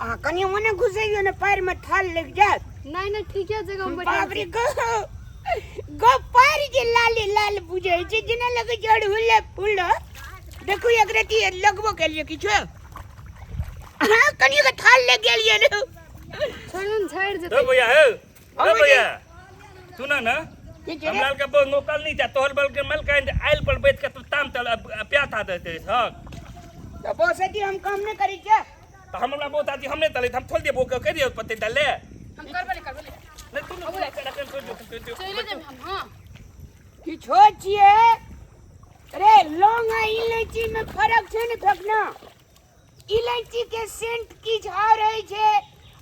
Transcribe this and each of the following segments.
आ कनी ओने घुसैयो ने पैर में थाल लग जात नहीं ठीक है जगह में बैठा बाप रे गो पैर जे लाल बुझै छै जेना लगे जड़ हुले फूल देखू एकरती लगबो केलिए किछो हां कनी के थाल लग गेलिए रे छोड़न झाड़ जते तो भैया हे भैया सुना ना हमरा के बो नौकल नहीं था तोहर बल के मल के आइल पर बैठ के तू ताम तल प्याथा देते हक तो बोसती हम काम न करी क्या तो हमरा बहुत आती हमने तले हम थोल दे बो के दियो पत्ते डाले हम करबे नहीं तू चले जे हम हां किछो छिए रे लौंग आ इलायची में फर्क छै ने फकना इलायची के सेंट की झाड़ है छे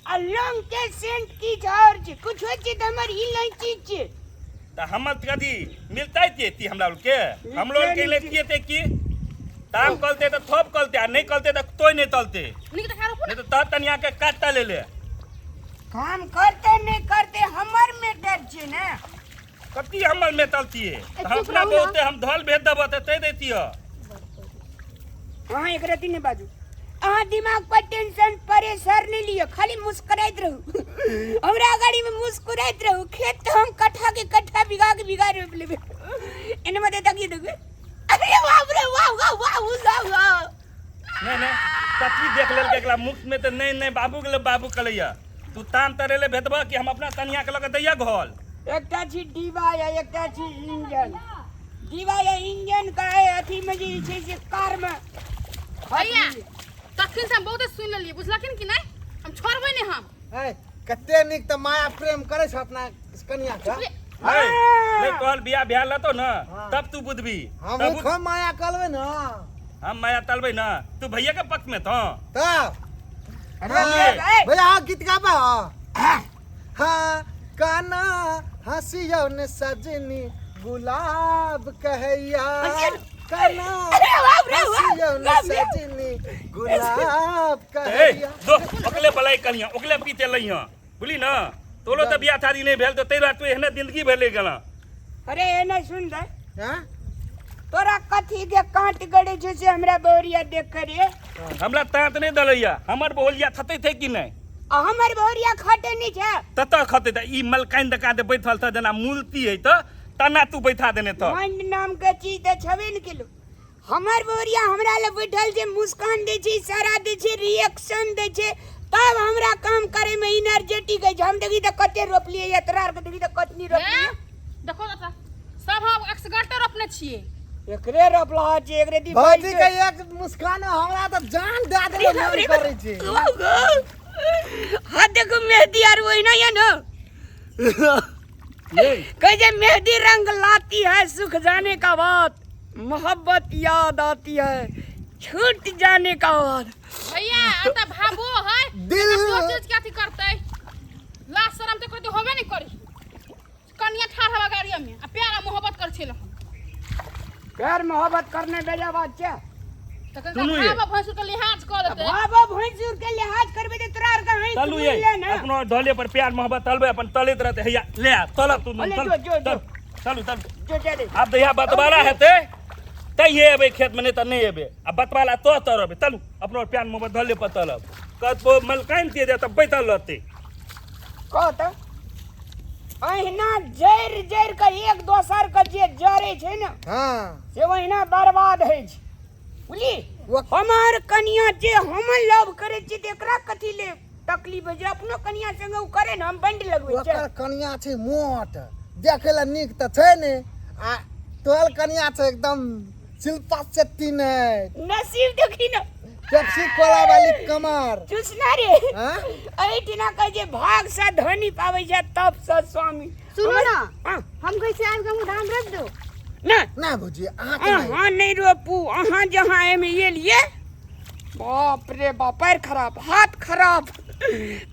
आ लौंग के सेंट की झाड़ छे कुछ होय छै त हमर इलायची छे त हमर कदी मिलताई ती हमरा के हम लोग के ले किए की ताम कलते तो थोप कलते आ नहीं कलते तो तोय नहीं तलते नहीं तो खारो नहीं तो त तनिया के काटता ले काम करते नहीं करते हमर मैटर छे ना कति हमर में तलती है अपना बोलते हम धल भेज दब ते देती है हां एक रति ने बाजू अहाँ दिमाग पर टेंशन परेशान नहीं लियो खाली मुस्कुराइत रहू हमरा गाड़ी में मुस्कुराइत रहू खेत तो हम कट्ठा के कट्ठा बिगा रोप लेबे एने मते तकी देबे अरे बाप रे वाह नहीं कति देख लेल के एकला मुख में तो नहीं बाबू कलैया तू ताम तरेले भेदबा कि हम अपना तनिया के लगे दैया घोल एकटा छी डीवा या एकटा छी इंजन डीवा या इंजन का है अथी में जे छै से कार में भैया तखन से हम बहुत सुन लेलिए बुझलखिन कि नहीं हम छोड़बै ने हम है कते निक त माया प्रेम करे छ अपना कन्या का नहीं तोहर बियाह भेल तो ना तब तू बुझबी हम खो माया करबे ना हम माया तलबे ना तू भैया के पक्ष में तो भैया गीत गाबा हां काना हंसियो ने सजनी गुलाब कहैया काना हंसियो ने सजनी गुलाब कहैया दो ओकले बलाई कनिया ओकले पीते लइया बुझली ना तोलो त बियाह थारी नहीं भेल तो तेरा तू एहने जिंदगी भेले गला अरे एने सुन दे हां तोरा कथी के काट गड़े छै से हमरा बोरिया देख करे हमरा तात नहीं दलैया हमर बोलिया खते थे कि नहीं हमर बोरिया खटे नहीं छै तत खते त ई मलकाइन दका दे बैठल त जना मूर्ति है त तना तू बैठा देने तो माइंड नाम के चीज त छबे न केलो हमर बोरिया हमरा ले बैठल जे मुस्कान दे छै इशारा दे छै रिएक्शन दे छै तब हमरा काम करे में एनर्जेटिक है हम देखी त कते रोपलिए यात्रा के देखी त कतनी रोपलिए देखो त सब हम एक्सगटर अपने छिए एकरे रोपला छै एकरे दी भौजी के एक मुस्कान हमरा त जान दे दे मन करे छै हां देखो मेहंदी यार वही ना या ना कह जे मेहंदी रंग लाती है सुख जाने का बात मोहब्बत याद आती है छूट जाने का बाद भैया आता भाबो है दिल सोच के अथी करते लाज शरम तो करते होबे नहीं करी कन्या ठाड़ हवा गाड़िया में आ प्यारा मोहब्बत कर छिल प्यार मोहब्बत करने बेजा बात क्या तखन भाबो भैंसुर के लिहाज कर देते बाबा भैंसुर के लिहाज करबे त तोरा का है चलू ये अपनो ढोले पर प्यार मोहब्बत तलबे अपन तलेत रहते हैया ले आ तल तू चल चलू जो दे अब दहिया बतवाला हेते तै ये अबे खेत में नहीं त नहीं अबे अब बतवाला तो तरबे चलू अपनो प्यार मोहब्बत ढोले पर तलब कतो मलकाइन के दे त बैठल रहते को त अहिना जर का एक दोसर का जे जरे छै ना हां से वहिना बर्बाद है छै बुझली हमार कन्या जे हम लव करे छी एकरा कथी ले तकलीफ है जे अपनो कन्या संग उ करे ना हम बंड लगबै छै ओकर कन्या छै मोट देखेला निक त छै ने आ तोहर कन्या छै एकदम शिल्पा शेट्टी ने नसीब देखी ना पेप्सी कोला वाली कमर चुसना रे हां ऐठिना कह जे भाग से धनी पावे छै तब से स्वामी सुनो ना हां हम कैसे आइब के धान रख दो ना ना भौजी अहाँ नहीं रोपू अहाँ जहाँ एमे ये लिए बाप रे बाप पैर खराब हाथ खराब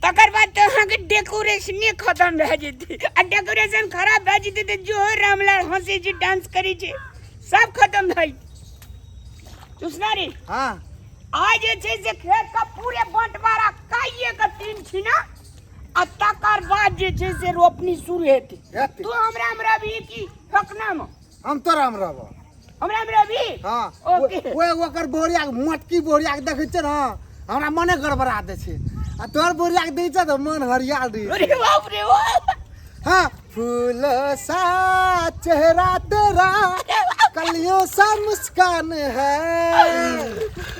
तकर बाद तो अहाँ के डेकोरेशन खत्म भए जेती आ डेकोरेशन खराब भए जेती तो जो रामलाल हंसे छै डांस करे छै सब खत्म भई चुसना रे हां आज जे से खेत का पूरे बंटवारा काइए का 3 छिना आ तकर बाद जे से रोपनी शुरू हेती तू हमरा भी की फकना में हम तो राम रहबो हमरा भी हां ओके ओकर बोरिया मोटकी बोरिया देखे छ ना हमरा मने गड़बड़ा दे छै आ तोर बुढ़िया के दै छ त मन हरियाल रे। अरे बाप रे बाप हाँ फूल सा चेहरा तेरा कलियों सा मुस्कान है,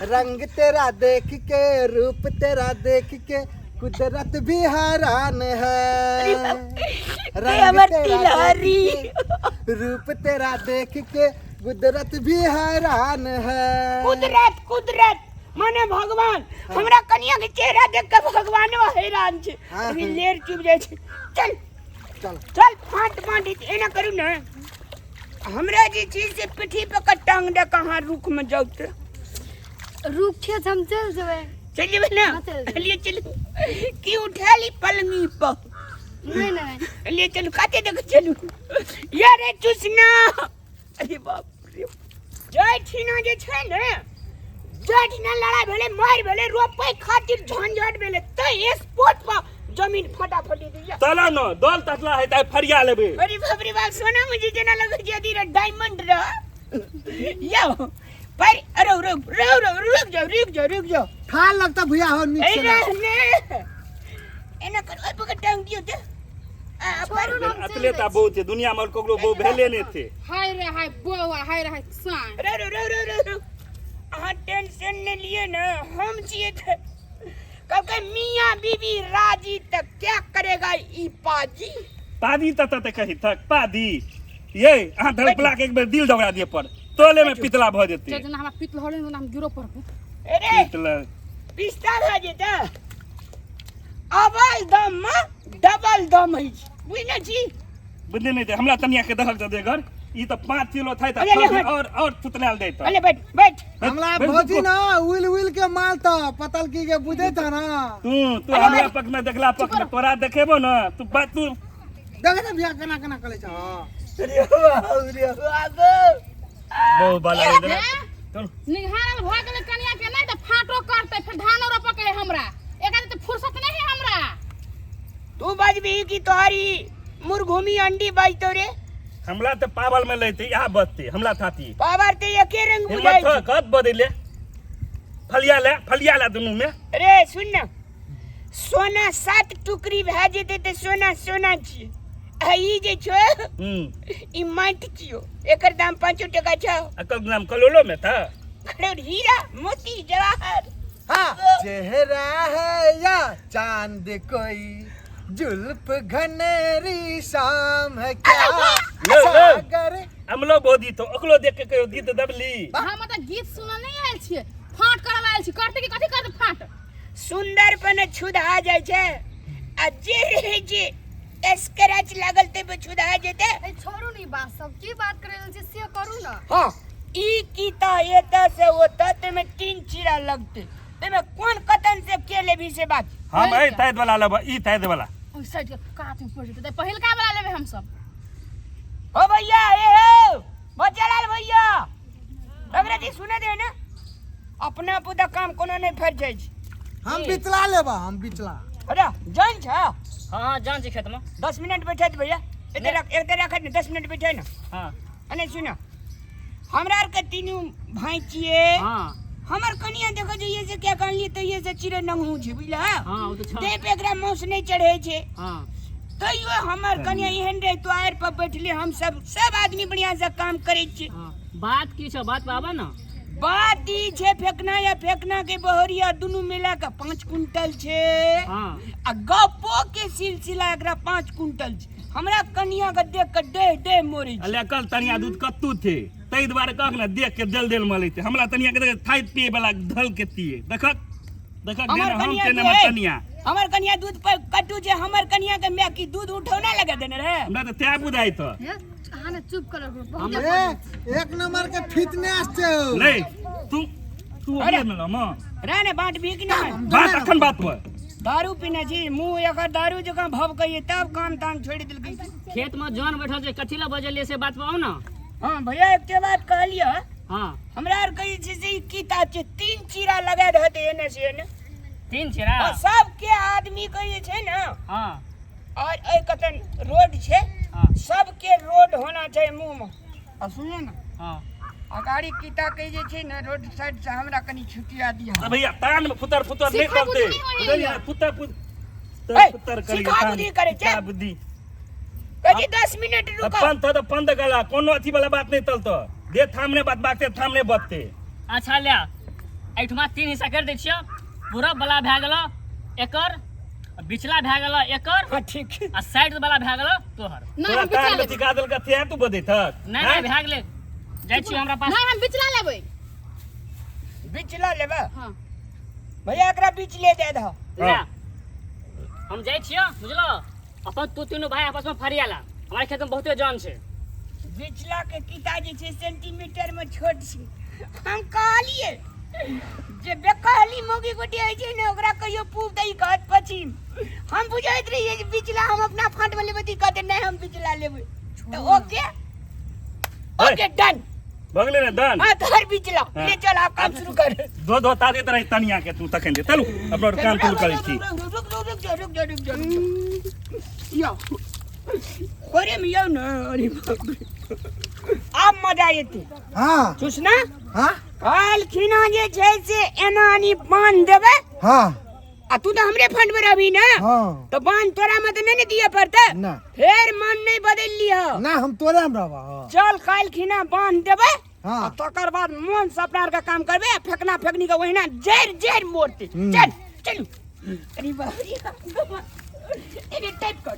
रंग तेरा देख के रूप तेरा देख के कुदरत भी हैरान है, रंग तेरा देख के रूप तेरा देख के कुदरत भी हैरान है। कुदरत कुदरत माने भगवान हमरा कन्या के चेहरा देख के भगवानो हैरान छे। अभी लेर चुप जाय छे। चल चल चल फाट फाट एना करू ना हमरा जे चीज से पिठी पे का टांग दे कहां रुख में जाउत रुक छे हम चल जेबै। चलिए ना हाँ, चल जेबै। लिए चलो की उठा ली पलंगी पर नहीं नहीं लिए चलो काते देख चलू यार रे चुसना। अरे बाप रे जय ठीना जे छै ने जय ठीना लड़ाई भेले मार भेले रोपे खातिर झंझट भेले त स्पॉट पर जमीन फटाफटी दिया। चला न दल तसला है त फरिया लेबे। अरे बाप रे बाप सोना मुझे जना लगे जदी रे डायमंड रे यो पर अरे रुक जाओ ठाल लगता भैया हो नीचे ए ने एना कर ओए पकड़ टांग दियो ते आ पर अतलेता बहुत है दुनिया में कोकरो बहु भेले नहीं थे। हाय रे हाय बौआ हाय रे हाय सान रो आ टेंशन ने लिए ना हम जिए थे कब के मियां बीबी राजी तक क्या करेगा ई पाजी। पादी तत कही तक पादी ये अहाँ धड़पला के एक बार दिल दौड़ा दिए पर तोले में पितला भ जेते। जना हमरा पितल होले न हम गिरो पड़बे। अरे पितला पिस्ता भ जेता अबल दम में डबल दम है बुझना छी। बुझले नहीं थे हमला तनिया के दहक दे घर ई तो 5 किलो था अरे, अरे, और पुतलाल दे तो अरे बैठ हमला भौजी ना उल के माल तो पतल की के बुझे था ना। तू हमरा पक में देखला पक में तोरा देखेबो ना तू बात तू देख ना भैया केना करे छ। अरे बाबू बहु बाला रे दे चल निहारल भ गेले कन्या के नहीं त फाटो करते फिर धान रोप के हमरा एका त फुर्सत नहीं हमरा। तू बजबी की तोहरी मुर्घुमी अंडी बाजतो रे हमला तो पावल में लेते यहाँ बचते हमला थाती पावर ते एके रंग बुझाई हिम्मत हो कद बदले फलिया ला दोनों में। अरे सुन ना सोना 7 टुकड़ी भे जेते ते सोना सोना छी आ ई जे छो ई माटी छियो एकर दाम 5 टका छ। अकल नाम कलोलो में था खड़े हीरा मोती जवाहर। हाँ चेहरा है या चांद कोई जुल्फ घनेरी शाम है क्या सागर। हम लोग बोधी तो अकलो देख के कहियो गीत दबली हम त गीत सुन नहीं आयल छिए फाट करब आयल छी करते की कथि करते फाट सुंदर पने छुदा जाय छे आ जे रहे जे स्क्रैच लागल ते पे छुदा जेते। ए छोड़ू नहीं बात सब की बात करे जे से करू ना। हां ई कीता एता से होता ते में 3 चीरा लगते ते में कौन कतन से केले भी से बात। हम ए तैद वाला लब ई तैद वाला ओ साइड के कात में पड़ जेते पहिल का वाला लेबे हम सब। ओ भैया ए हो बच्चालाल भैया अंग्रेजी सुने दे ना अपना पुदा काम कोनो नहीं फर जाय छी। हम बिचला लेबा हम बिचला। अरे जान छ हाँ जान छी खेत में 10 मिनट बैठे थे भैया इधर रख 10 मिनट बैठे ना। हाँ अने सुनो हमरा आर के तीनों भाई छिए हाँ हमर कनिया देखो जे ये से क्या कहली तो ये से चिरे नंगू छी बुझला। हाँ वो तो छ दे पे एकरा मौस नहीं चढ़े छे हाँ तइयो हमर कनिया एहन रे तो आएर पर बैठले हम सब आदमी बढ़िया से काम करे छी। हाँ बात की छ बात पाबा ना बात ई छे फेकना के बहरिया दुनु मिला के 5 कुंटल छे। हाँ आ गपो के सिलसिला एकरा 5 कुंटल छे। हमरा कनिया के देख के डे मोरे छी। अले कल तनिया दूध कत्तू थे तई द्वारे कहक ना देख के दिल मलैते हमरा तनिया के थाई पिए वाला धल के तिए देखक हमर देना हम कनिया के के नमक तनिया हमर कनिया दूध पर कटू जे हमर कनिया के मैं की दूध उठौना लगा देने रे। हमरा तो त्या बुझाई तो हाने चुप कर बहुत ए एक नंबर के फिटनेस छे नहीं तू अरे में म राने बाट बिक ना बात अखन बात पर दारू पीना छी मुंह एकर दारू जका भव कहिए तब काम ताम छोड़ दिल गई। खेत में जौन बैठल छै कथिला बजले से बात पाओ ना। हां भैया एक के बात कहलियो हाँ हमरा आर कहि छै से कीता छै 3 चीरा लगा रहते एने से ने 3 चिरा और सब के आदमी कहिए छै ना। हाँ और ए कतन रोड छै हाँ सबके रोड होना चाहिए मुंह में। और सुनिए ना हाँ अगाड़ी कीता के जे छै ने रोड साइड से हमरा कनी छुटिया दिया अब भैया तान में फुतर फुतर नहीं सिखा करते बुद्धि नहीं होई उधर है। यहाँ फुतर ए, फुतर करिए सिखा बुद्धि करे छे। क्या बुद्धि कजी 10 मिनट अब रुको पंथ तो पंथ गला कोनो अथी वाला बात नहीं तलतो दे थामने बात बाते थामने बतते अच्छा ले एठमा 3 हिस्सा कर दै छियो पूरब वाला भए गेल एकर आ बिचला भए गेल एकर हां ठीक आ साइड वाला भए गेल तोहर नहीं तोरा हम बिचला तान में लेबै सिखा देल का थे तू बदे थक नहीं नहीं भए गेलै जाइ छियो हमरा पास नहीं हम बिचला लेबै बिचला लेबा हां भैया एकरा बीच ले दे दो ले हम जाइ छियो बुझलो अपन तू तीनों भाई आपस में फरियाला हमारे खेत में बहुते जान छै बिचला के कीता जे छै सेंटीमीटर में छोट छी हम कहलिए जे बेकहली मोगी गोटी है छै ने ओकरा कहियो पूब दई कहत पछिम हम बुझाइत रहिए जे बिचला हम अपना फांट में लेबै ती कहते नहीं हम बिचला लेबै तो ओके ओके डन भगले ने दान हां धर बिचला हाँ। ले चल आप काम शुरू कर दो दो तादे तरह तनिया के तू तखन दे चलू अपना काम शुरू करै छी रुक जा यो कोरे में यो ना अरे बाप रे अब मजा आते हाँ सुसना हाँ काल खिना जे छै से एनानी बांध देबे हाँ आ तू तो हमरे फंड में रहबी ना हाँ तो बांध तोरा में तो नहीं दिए पड़ते ना फिर मन नहीं बदल लिया ना हम तोरे में रहबा हाँ चल काल खिना बांध देबे हाँ। आ तकर बाद मन से अपना का काम करबे फेंकना फेंकनी का वहीना जहर जहर मोड़ते हम्म। चल चल अरे बाप रे अरे टाइप कर